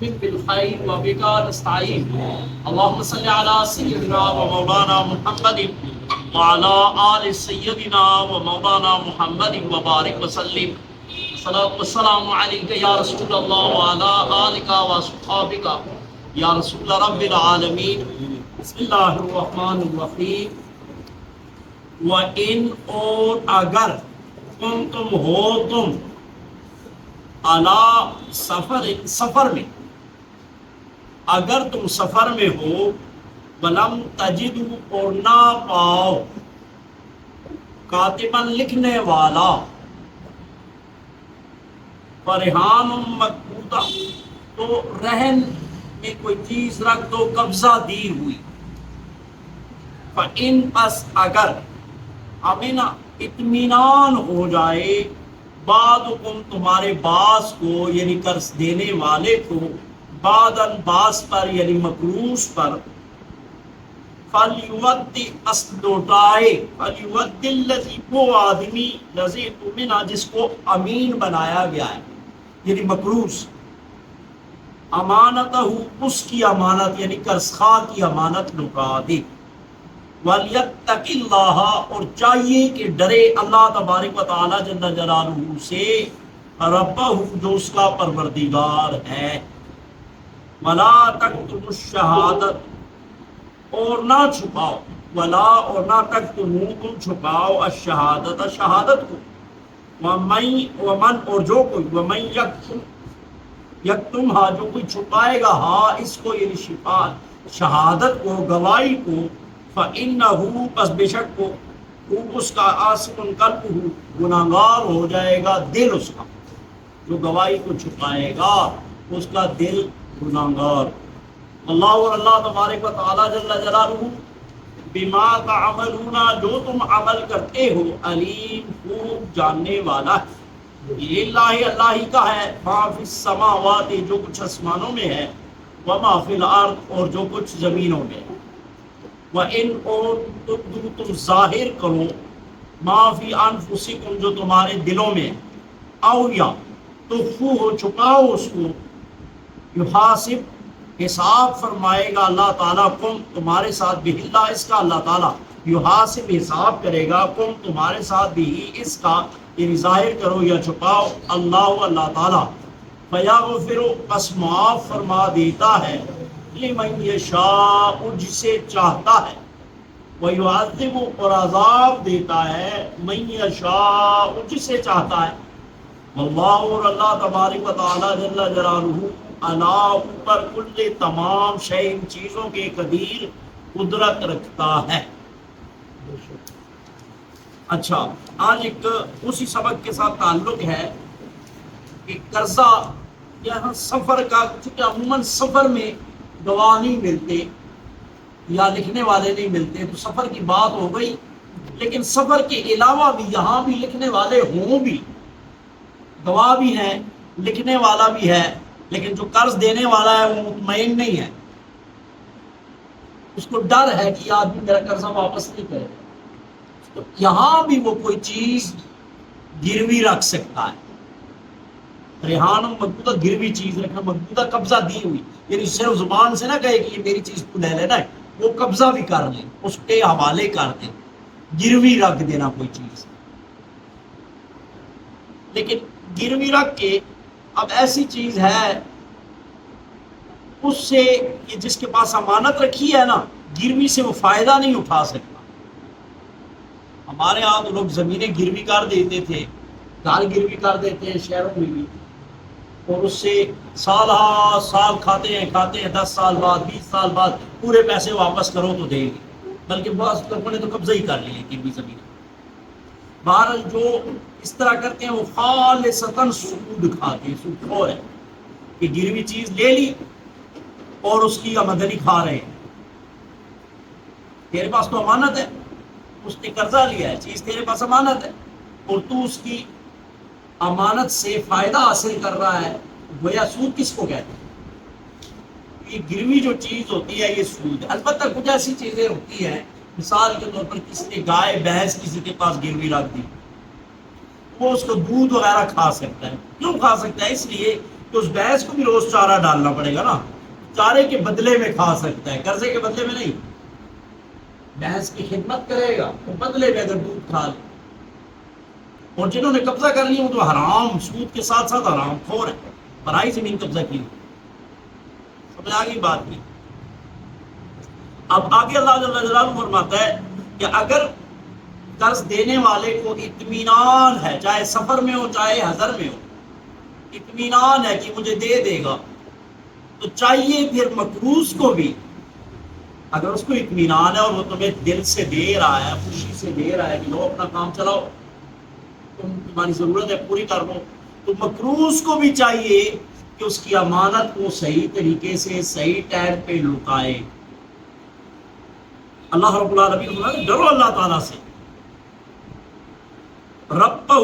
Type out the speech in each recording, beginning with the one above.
بالخير وبك نستعين اللهم صل على سيدنا ومولانا محمد وعلى آل سيدنا ومولانا محمد وبارك وسلم الصلاة والسلام عليك يا رسول الله وعلى آلك وصحابك يا رسول رب العالمين بسم اللہ الرحمن الرحیم وَإِنْ اور اگر تم ہو تم علی سفر میں اگر تم سفر میں ہو ولم تجدوا اور نہ پاؤ کاتباً لکھنے والا فرحان مقبوضہ تو رہن میں کوئی چیز رکھ دو قبضہ دی ہوئی فَإِن پس اگر امنا اطمینان ہو جائے بعضکم تمہارے بعض کو یعنی قرض دینے والے کو بعضاً بعض پر یعنی مقروض پر فَلْيُوَدِّ لوٹائے فَلْيُوَدِّ الَّذِي وہ آدمی الَّذِي اؤْتُمِنَ جس کو امین بنایا گیا ہے یعنی مقروض امانتہ اس کی امانت یعنی قرض خواہ کی امانت لوٹا دے وَلْيَتَّقِ اللَّهَ اور چاہیے کہ ڈرے اللہ تبارک و تعالی جل جلالہ سے ربہ جو اس کا پروردگار ہے وَلَا تَكْتُمُوا الشَّهَادَةَ اور نہ چھپاؤ ولا اور نہ تکتموا تم چھپاؤ الشہادت شہادت کو ومن اور جو کوئی ومن یکتمھا جو کوئی چھپائے گا ہاں اس کو یعنی شہادت کو گواہی کو فإنہ پس بے شک کو اس کا آثم قلبہ گناہگار ہو جائے گا دل اس کا جو گواہی کو چھپائے گا اس کا دل گناہگار اللہ اور اللہ تبارک و تعالی جل جلالہ بما تعملون جو تم عمل کرتے ہو علیم خوب جاننے والا ہے یہ اللہ ہی کا ہے ما فی السماوات جو کچھ آسمانوں میں ہے وما فی الارض اور جو کچھ زمینوں میں ہے وَإِنْ اور تم ظاہر کرو ما فی انفسکم جو تمہارے دلوں میں او یا تخفوہ چھپاؤ اس کو یحاسب حساب فرمائے گا اللہ تعالیٰ کم تمہارے ساتھ بھی اللہ اس کا اللہ تعالیٰ یحاسب حساب کرے گا کم تمہارے ساتھ بھی اس کا یعنی ظاہر کرو یا چھپاؤ اللہ تعالیٰ فیغفر پس معاف فرما دیتا ہے لمن یشاء جسے چاہتا ہے ویعذب اور عذاب دیتا ہے من یشاء جسے چاہتا ہے واللہ اور اللہ تبارک و تعالی جل جلالہ اللہ اوپر کل تمام شے ان چیزوں کے قدیر قدرت رکھتا ہے۔ اچھا آج ایک اسی سبق کے ساتھ تعلق ہے کہ قرضہ یہاں سفر کا، چونکہ عموماً سفر میں گواہ نہیں ملتے یا لکھنے والے نہیں ملتے تو سفر کی بات ہو گئی، لیکن سفر کے علاوہ بھی یہاں بھی لکھنے والے ہوں بھی، گواہ بھی ہیں، لکھنے والا بھی ہے، لیکن جو قرض دینے والا ہے وہ مطمئن نہیں ہے، اس کو ڈر ہے کہ آدمی میرا قرضہ واپس نہیں کرے، تو یہاں بھی وہ کوئی چیز گروی رکھ سکتا ہے۔ ریحان مقبوضہ گروی چیز رکھنا، مقبوضہ قبضہ دی ہوئی، یعنی صرف زبان سے نہ کہے کہ یہ میری چیز کو لے لینا ہے، وہ قبضہ بھی کر لیں، اس کے حوالے کر دیں، گروی رکھ دینا کوئی چیز۔ لیکن گروی رکھ کے اب ایسی چیز ہے اس سے کہ جس کے پاس امانت رکھی ہے نا، گروی سے وہ فائدہ نہیں اٹھا سکتا۔ ہمارے ہاں تو لوگ زمینیں گروی کر دیتے تھے، گھر گروی کر دیتے ہیں شہروں میں بھی، اور اس سے سال کھاتے ہیں 10 سال بعد 20 سال بعد پورے پیسے واپس کرو تو دیں گے، بلکہ بعض لوگوں نے تو قبضہ ہی کر لیے گروی زمین۔ بہرحال جو اس طرح کرتے ہیں وہ خالصتاً سود کھاتے ہیں، سود خور ہے کہ گروی چیز لے لی اور اس کی آمدنی کھا رہے ہیں۔ تیرے پاس تو امانت ہے، اس نے قرضہ لیا ہے، چیز تیرے پاس امانت ہے اور تو اس کی امانت سے فائدہ حاصل کر رہا ہے، گویا سود کس کو کہتے ہیں؟ یہ گروی جو چیز ہوتی ہے یہ سود ہے۔ البتہ کچھ ایسی چیزیں ہوتی ہیں، مثال کے طور پر کسی نے گائے بھینس کسی کے پاس گروی رکھ دی، وہ اس کو دودھ وغیرہ کھا سکتا ہے۔ کیوں کھا سکتا ہے؟ اس لیے تو اس بھینس کو بھی روز چارہ ڈالنا پڑے گا نا، چارے کے بدلے میں کھا سکتا ہے، قرضے کے بدلے میں نہیں۔ بھینس کی خدمت کرے گا تو بدلے میں اگر دودھ کھا لے۔ اور جنہوں نے قبضہ کر لیا وہ تو حرام، سود کے ساتھ ساتھ حرام خور ہے، پرائی زمین قبضہ کی، سمجھ آ گئی بات کی۔ اب آگے اللہ جل جلالہ فرماتا ہے کہ اگر قرض دینے والے کو اطمینان ہے، چاہے سفر میں ہو چاہے حضر میں ہو، اطمینان ہے کہ مجھے دے دے گا، تو چاہیے پھر مقروض کو بھی، اگر اس کو اطمینان ہے اور وہ تمہیں دل سے دے رہا ہے، خوشی سے دے رہا ہے کہ لو اپنا کام چلاؤ، تمہاری ضرورت ہے پوری کر لو، تو مقروض کو بھی چاہیے کہ اس کی امانت کو صحیح طریقے سے صحیح ٹائم پہ لوٹائے۔ اللہ رب العالمین نے ڈرو اللہ تعالیٰ سے، ربہ،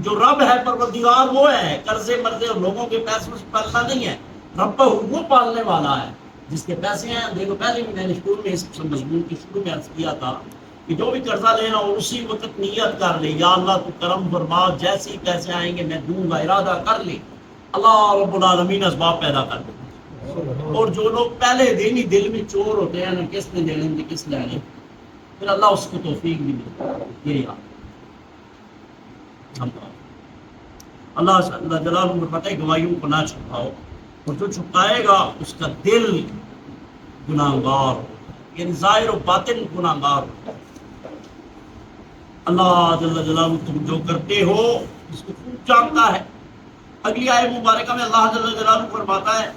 جو رب ہے پروردگار وہ ہے، قرضے مرضے اور لوگوں کے پیسوں سے پالنا نہیں ہے، ربہ وہ پالنے والا ہے جس کے پیسے ہیں۔ دیکھو پہلے بھی میں نے شروع میں اس مضمون کی شروع میں عرض کیا تھا کہ جو بھی قرضہ لینا اور اسی وقت نیت کر لے، یا اللہ تو کرم فرما، جیسے ہی پیسے آئیں گے میں دوں گا، ارادہ کر لے، اللہ رب العالمین اسباب پیدا کر دے۔ اور جو لوگ پہلے دن ہی دل میں چور ہوتے ہیں نا، کس نے دینے تھے کس لینے، پھر اللہ اس کو توفیق بھی دے، یہ یاد اللہ جلالہ فرماتا ہے گواہیوں کو نہ چھپاؤ، اور جو چھپائے گا اس کا دل گناہگار ہو، یعنی ظاہر و باطن گناہگار ہو۔ اللہ جل جلالہ تم جو کرتے ہو اس کو خوب جانتا ہے۔ اگلی آیت مبارکہ میں اللہ جل جلالہ فرماتا ہے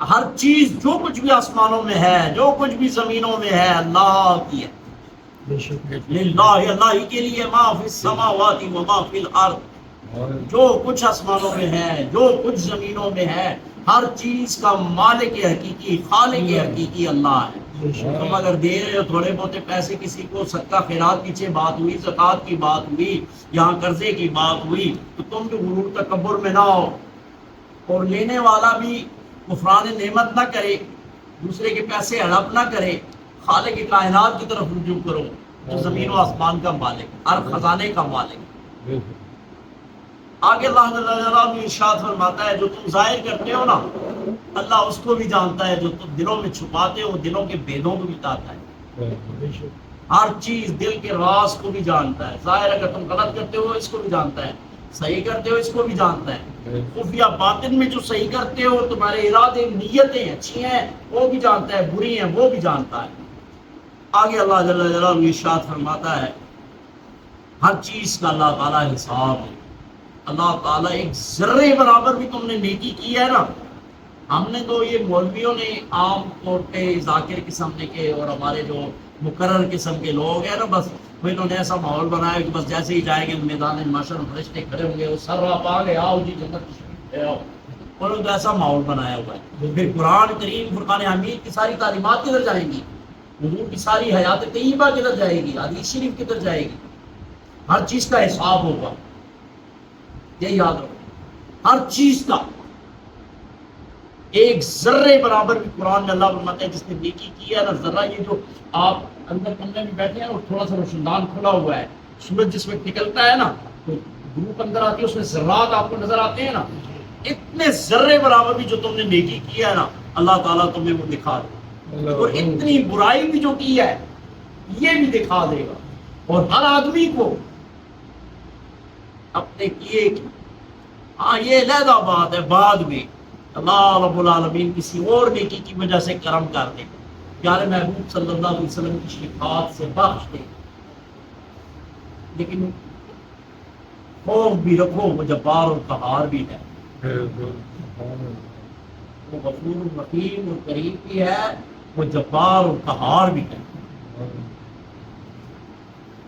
ہر چیز جو کچھ بھی آسمانوں میں ہے، جو کچھ بھی زمینوں میں ہے، اللہ کی ہے، للہ، اللہ ہی کے لیے، ما فی السماوات و ما فی الارض، جو کچھ آسمانوں میں ہے، جو کچھ زمینوں میں ہے، ہر چیز کا مالک حقیقی، خالق حقیقی اللہ ہے۔ تم اگر دے رہے ہو تھوڑے بہت پیسے کسی کو، صدقہ خیرات پیچھے بات ہوئی، زکوٰۃ کی بات ہوئی، یہاں قرضے کی بات ہوئی، تو تم جو غرور تکبر میں نہ ہو، اور لینے والا بھی غفران نعمت نہ کرے، دوسرے کے پیسے ہڑپ نہ کرے، خالق کائنات کی طرف رجوع کرو، جو زمین و آسمان کا مالک، ہر خزانے کا مالک۔ آگے اللہ جل ارشاد فرماتا ہے جو تم ظاہر کرتے ہو نا، اللہ اس کو بھی جانتا ہے، جو تم دلوں میں چھپاتے ہو دلوں کے بھیدوں کو بھی جانتا ہے، ہر چیز دل کے راز کو بھی جانتا ہے۔ ظاہر اگر تم غلط کرتے ہو اس کو بھی جانتا ہے، صحیح کرتے ہو اس کو بھی جانتا ہے، خفیہ باطن میں جو صحیح کرتے ہو، تمہارے ارادے نیتیں اچھی ہیں وہ بھی جانتا ہے، بری ہیں وہ بھی جانتا ہے۔ آگے اللہ جل جلالہ ارشاد فرماتا ہے ہر چیز کا اللہ تعالیٰ حساب ہے۔ اللہ تعالیٰ ایک ذرے برابر بھی تم نے نیکی کی ہے نا، ہم نے تو یہ مولویوں نے عام طور پہ ذاکر قسم کے اور ہمارے جو مقرر قسم کے لوگ ہیں نا، بس وہ انہوں نے ایسا ماحول بنایا کہ بس جیسے ہی جائیں گے میدان محشر میں فرشتے کھڑے ہوں گے، وہ سر آپ آگے آؤ جی جنت تشریف لے آؤ، انہوں نے تو ایسا ماحول بنایا ہوا ہے۔ پھر قرآن کریم فرقان حمید کی ساری تعلیمات کدھر جائیں گی، حضور کی ساری حیات طیبہ کدھر جائے گی، حدیث شریف کدھر جائے گی، ہر چیز کا حساب ہوگا، یہ یاد رکھو، ہر چیز کا ایک ذرے برابر بھی قرآن میں اللہ فرماتا ہے جس نے نیکی کی ہے نا، ذرہ، یہ جو آپ اندر کمرے میں بیٹھے ہیں اور تھوڑا سا روشندان کھلا ہوا ہے، سورج جس میں نکلتا ہے نا تو دھوپ اندر آتی ہے، اس میں ذرات آپ کو نظر آتے ہیں نا، اتنے ذرے برابر بھی جو تم نے نیکی کی ہے نا اللہ تعالیٰ تمہیں وہ دکھا دے گا، اور اتنی برائی بھی جو کی ہے یہ بھی دکھا دے گا، اور ہر آدمی کو اپنے کیے کی، ہاں یہ علیحدہ بات ہے، بعد میں اللہ رب العالمین کسی اور نیکی کی وجہ سے کرم کر دے، پیارے محبوب صلی اللہ علیہ وسلم کی شفاعت سے بخش دے، لیکن خوف بھی رکھو وہ جبار اور قہار بھی ہے، وہ غفور رحیم اور کریم بھی ہے، وہ جبار اور قہار بھی ہے۔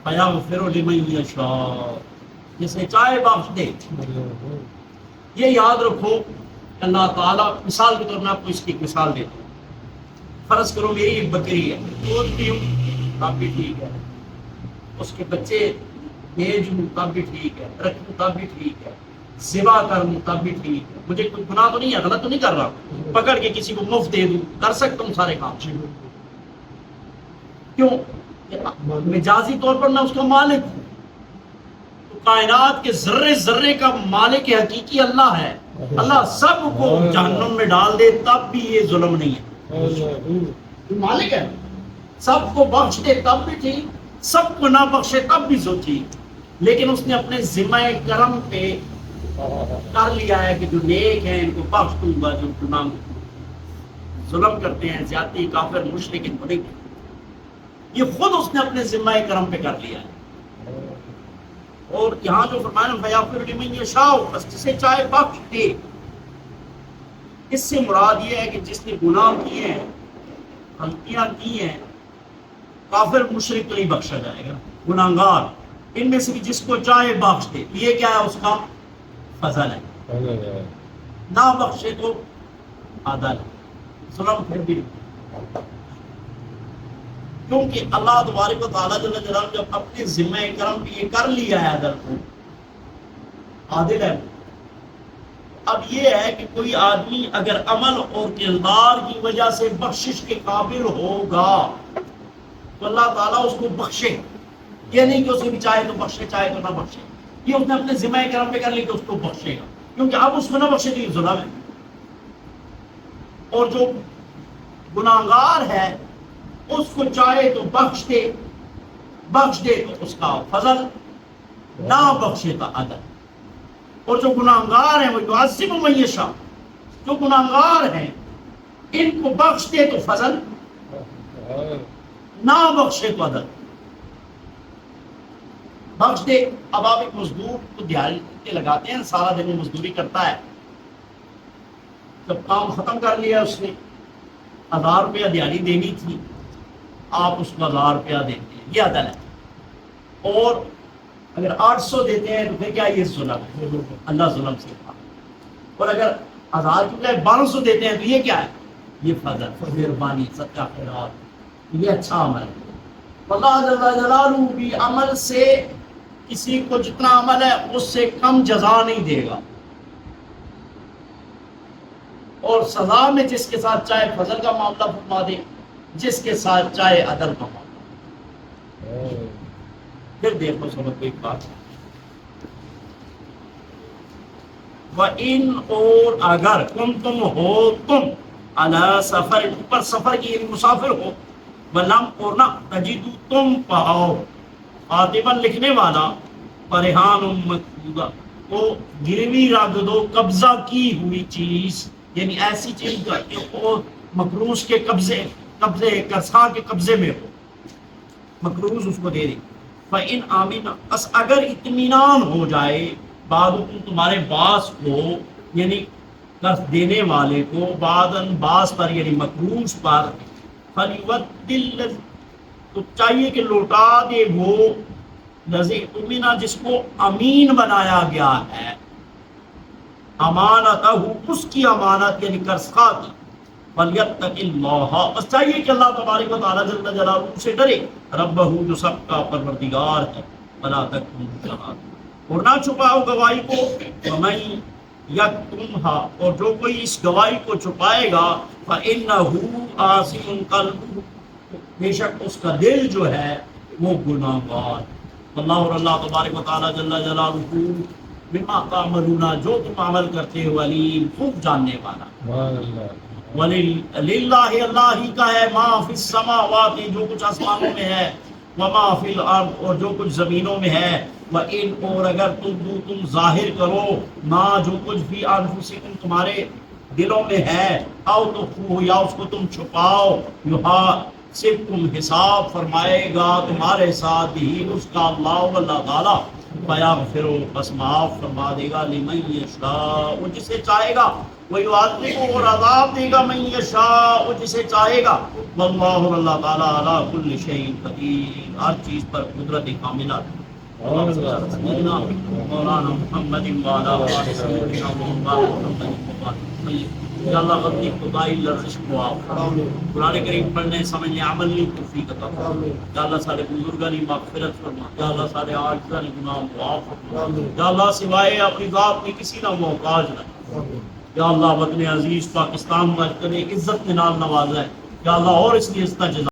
فَيَغْفِرُ لِمَن يَشَاءُ، جسے چاہے بخش دے۔ یہ یاد رکھو اللہ تعالیٰ، مثال کے طور میں آپ کو اس کی ایک مثال دیتا ہوں، فرض کرو میری ایک بکری ہے، دودھ ہوں تب بھی ٹھیک ہے، اس کے بچے بھیجوں تب بھی ٹھیک ہے، رکھوں تب بھی ٹھیک ہے، ذبح کروں تب بھی ٹھیک ہے، مجھے کوئی گناہ تو نہیں ہے، غلط تو نہیں کر رہا، پکڑ کے کسی کو مفت دے دوں، کر سکتا ہوں سارے کام، کیوں؟ مجازی طور پر میں اس کا مالک ہوں، تو کائنات کے ذرے ذرے کا مالک حقیقی اللہ ہے، اللہ سب کو جہنم میں ڈال دے تب بھی یہ ظلم نہیں ہے، مالک ہے، سب کو بخش دے تب بھی ٹھیک، سب کو نہ بخشے تب بھی ٹھیک، لیکن اس نے اپنے ذمہ کرم پہ کر لیا ہے کہ جو نیک ہیں ان کو بخش دوں گا، جو گناہ ظلم کرتے ہیں، زیادتی، کافر، مشرک، ان کو نہیں، یہ خود اس نے اپنے ذمہ کرم پہ کر لیا ہے۔ اور یہاں جو فرمایا فیغفر لمن یشاء، بس جسے چاہے بخش دے، اس سے مراد یہ ہے کہ جس نے گناہ کیے ہیں، غلطیاں کی ہیں، کافر مشرک تو نہیں بخشا جائے گا، گناہگار ان میں سے جس کو چاہے بخش دے، یہ کیا ہے؟ اس کا فضل ہے، نہ بخشے تو عدل، ظلم پھر بھی نہیں۔ کیونکہ اللہ تبارک و تعالیٰ جل جلالہ جب اپنے ذمہ کرم پہ یہ کر لیا ہے عدل کو، عادل ہے۔ اب یہ ہے کہ کوئی آدمی اگر عمل اور کردار کی وجہ سے بخشش کے قابل ہوگا تو اللہ تعالیٰ اس کو بخشے، یہ نہیں کہ اسے بھی چاہے تو بخشے چاہے تو نہ بخشے، یہ اس نے اپنے ذمہ کرم پہ کر لی کہ اس کو بخشے گا، کیونکہ اب اس کو نہ بخشے تو یہ ظلم ہے۔ اور جو گناہگار ہے اس کو چاہے تو بخش دے تو اس کا فضل، نہ بخشے تو عدل۔ اور جو گناہگار ہیں وہ یعذب من یشاء، جو گناہگار ہیں ان کو بخش دے تو فضل، نہ بخشے تو عدل۔ بخش دے، اب آپ ایک مزدور کو دیہڑی پہ لگاتے ہیں، سارا دن وہ مزدوری کرتا ہے، جب کام ختم کر لیا اس نے 1000 روپیہ دیہڑی دینی تھی، آپ اس کو 1000 روپیہ دیتے ہیں، یہ عدل ہے۔ اور اگر 800 دیتے ہیں تو پھر کیا؟ یہ ظلم ہے، اللہ ظلم سے کہا۔ اور اگر 1000 کی بجائے 1200 دیتے ہیں تو یہ کیا ہے؟ یہ فضل، مہربانی، صدقہ خیرات، یہ اچھا عمل ہے۔ اللہ جل جلالہ بھی عمل سے کسی کو جتنا عمل ہے اس سے کم جزا نہیں دے گا، اور سزا میں جس کے ساتھ چاہے فضل کا معاملہ فرما دے، جس کے ساتھ چاہے عدل کا معاملہ۔ پھر دیکھو سمجھ کو ایک بات، وَإِنْ، اور اگر، تم ہو تم علی سفر، پر سفر کی مسافر ہو، وَلَمْ، اور نہ، تجدو، تم پاؤ، خاطباً، لکھنے والا، فرحان مقبوضہ، وہ گروی رکھ دو، قبضہ کی ہوئی چیز، یعنی ایسی چیز جو مقروض کے قبضے قرضہ کے قبضے میں ہو، مقروض اس کو دے دے۔ فَإِنْ آمِنَ، بس اگر اطمینان ہو جائے بعضکم، تمہارے بعض کو، یعنی قرض دینے والے کو، بعضاً بعض پر، یعنی مقروض پر، فَلْيُوَدِّ، تو چاہیے کہ لوٹا دے وہ لذی اؤمنہ، جس کو امین بنایا گیا ہے، امانتہ، اس کی امانت، یعنی قرض خواہ کی، وَلْيَتَّقِ اللَّهَ، بس چاہیے کہ اللہ تبارک و تعالیٰ جل جلالہ سے ڈرے، ربہ، جو سب کا پروردگار ہے، وَلَا تَكْتُمُوا الشَّهَادَةَ، اور نہ چھپاؤ گواہی کو، وَمَن یکتمھا، اور جو کوئی اس گواہی کو چھپائے گا، فَإِنَّهُ آثِمٌ قَلْبُهُ، بے شک اس کا دل جو ہے وہ گناہگار۔ اللہ، اور اللہ تبارک و تعالیٰ جل جلالہ بما تعملون، جو تم عمل کرتے ہو، علیم، خوب جاننے والا۔ للہ، اللہ ہی کا ہے، ما فی السماوات، جو کچھ آسمانوں میں ہے، وما فی الارض، اور جو کچھ زمینوں میں ہے، وَإِنْ، اور اگر تم ظاہر کرو، ما، جو کچھ بھی انفسکم، تمہارے دلوں میں ہے، او تخفوہ، یا اس کو تم چھپاؤ، یحاسبکم، حساب فرمائے گا تمہارے ساتھ ہی اس کا اللہ تعالیٰ، فیغفر، بس معاف فرما دے گا، لمن یشاء، وہ جسے چاہے گا، ویعذب، اور عذاب دے گا، من یشاء، وہ جسے چاہے گا، واللہ، اللہ تعالیٰ، علی کل شیء قدیر، ہر چیز پر قدرت کاملہ۔ مولانا محمد وعلی آل سیدنا محمد، یا اللہ غلطی خدائی لرزش کو آپ قرآن کریم پڑھنے سمجھنے عمل نہیں توفیق عطا فرما، یا اللہ سارے بزرگاں کی مغفرت فرما، یا اللہ سارے عاجزاں کی گناہ معاف فرما، یا اللہ سوائے اپنی ذات کی کسی نہ محتاج نہ، یا اللہ وطن عزیز پاکستان میں عزت کے نال نوازا ہے، یا اللہ اور اس کی عزت جزا